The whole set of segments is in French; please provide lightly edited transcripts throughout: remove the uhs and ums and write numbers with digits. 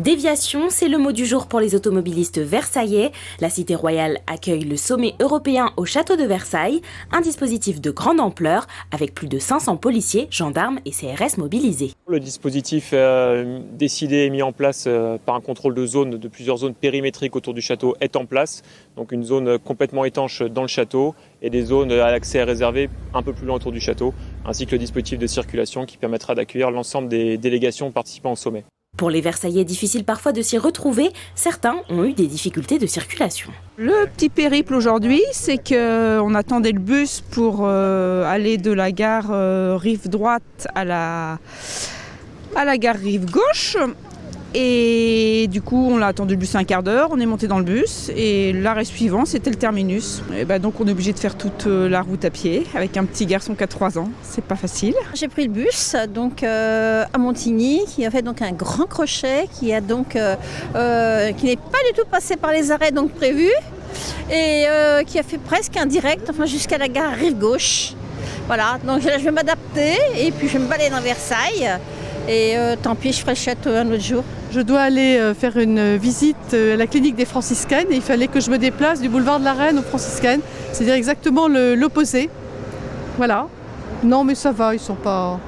Déviation, c'est le mot du jour pour les automobilistes versaillais. La Cité Royale accueille le sommet européen au château de Versailles, un dispositif de grande ampleur avec plus de 500 policiers, gendarmes et CRS mobilisés. Le dispositif décidé et mis en place par un contrôle de zone, de plusieurs zones périmétriques autour du château est en place. Donc une zone complètement étanche dans le château et des zones à l'accès réservé un peu plus loin autour du château, ainsi que le dispositif de circulation qui permettra d'accueillir l'ensemble des délégations participant au sommet. Pour les Versaillais, difficile parfois de s'y retrouver, certains ont eu des difficultés de circulation. Le petit périple aujourd'hui, c'est qu'on attendait le bus pour aller de la gare rive droite à la gare rive gauche. Et du coup, on a attendu le bus un quart d'heure, on est monté dans le bus et l'arrêt suivant, c'était le terminus. Et donc on est obligé de faire toute la route à pied avec un petit garçon qui a 3 ans. C'est pas facile. J'ai pris le bus donc à Montigny qui a fait donc un grand crochet qui n'est pas du tout passé par les arrêts donc prévus et qui a fait presque un direct jusqu'à la gare rive gauche. Voilà, donc là je vais m'adapter et puis je vais me balader dans Versailles. Et tant pis, je ferai le château un autre jour. Je dois aller faire une visite à la clinique des franciscaines et il fallait que je me déplace du boulevard de la Reine aux franciscaines, c'est-à-dire exactement l'opposé. Voilà. Non mais ça va, ils sont pas...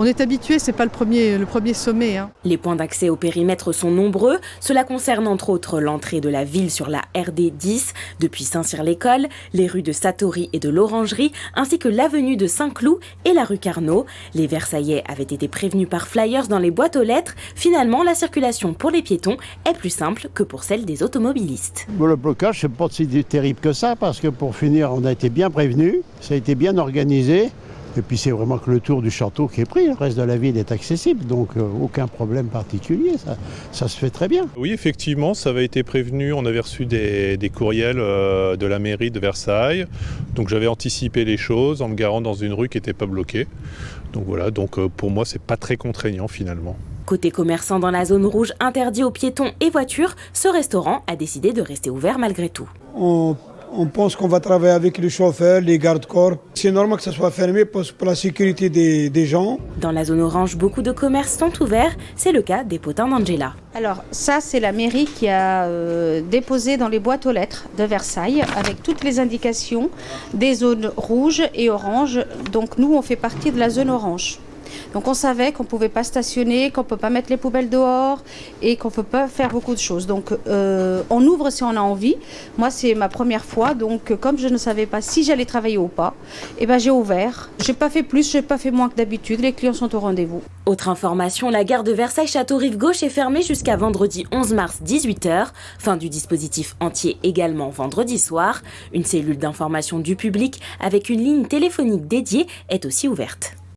On est habitués, c'est pas le premier sommet. Les points d'accès au périmètre sont nombreux. Cela concerne entre autres l'entrée de la ville sur la RD 10 depuis Saint-Cyr-l'École, les rues de Satory et de l'Orangerie, ainsi que l'avenue de Saint-Cloud et la rue Carnot. Les Versaillais avaient été prévenus par flyers dans les boîtes aux lettres. Finalement, la circulation pour les piétons est plus simple que pour celle des automobilistes. Le blocage, c'est pas si terrible que ça, parce que pour finir, on a été bien prévenus, ça a été bien organisé. Et puis c'est vraiment que le tour du château qui est pris. Le reste de la ville est accessible, donc aucun problème particulier. Ça se fait très bien. Oui, effectivement, ça avait été prévenu. On avait reçu des courriels de la mairie de Versailles. Donc j'avais anticipé les choses en me garant dans une rue qui n'était pas bloquée. Donc voilà, pour moi, c'est pas très contraignant finalement. Côté commerçant dans la zone rouge interdit aux piétons et voitures, ce restaurant a décidé de rester ouvert malgré tout. On pense qu'on va travailler avec les chauffeurs, les gardes-corps. C'est normal que ça soit fermé pour la sécurité des gens. Dans la zone orange, beaucoup de commerces sont ouverts. C'est le cas des potins d'Angela. Alors ça, c'est la mairie qui a déposé dans les boîtes aux lettres de Versailles avec toutes les indications des zones rouges et oranges. Donc nous, on fait partie de la zone orange. Donc on savait qu'on ne pouvait pas stationner, qu'on ne peut pas mettre les poubelles dehors et qu'on ne peut pas faire beaucoup de choses. Donc on ouvre si on a envie. Moi c'est ma première fois, donc comme je ne savais pas si j'allais travailler ou pas, j'ai ouvert. Je n'ai pas fait plus, je n'ai pas fait moins que d'habitude. Les clients sont au rendez-vous. Autre information, la gare de Versailles-Château-Rive-Gauche est fermée jusqu'à vendredi 11 mars 18h. Fin du dispositif entier également vendredi soir. Une cellule d'information du public avec une ligne téléphonique dédiée est aussi ouverte.